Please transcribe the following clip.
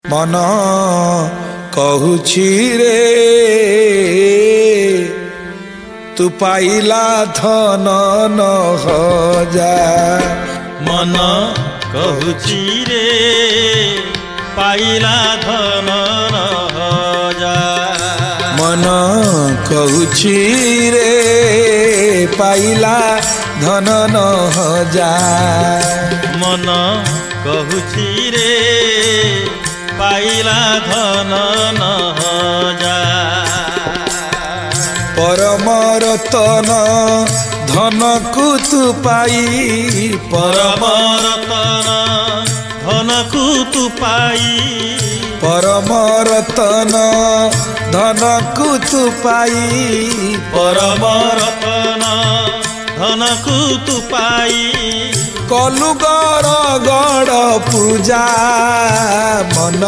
मन कहूछि रे तू पाइला धन न जा। मन कहूछि रे पाइला धन न जा। मन कहूछि रे पाइला धन न जा। मन कहूछि रे पाइला धन न जा। परम रतन धन को तू पाई। परम रतन धन को तू पाई। परम रतन धन को तू पाई। परम रतन धन को तू पाई। कलु गड़ गड़ पूजा मन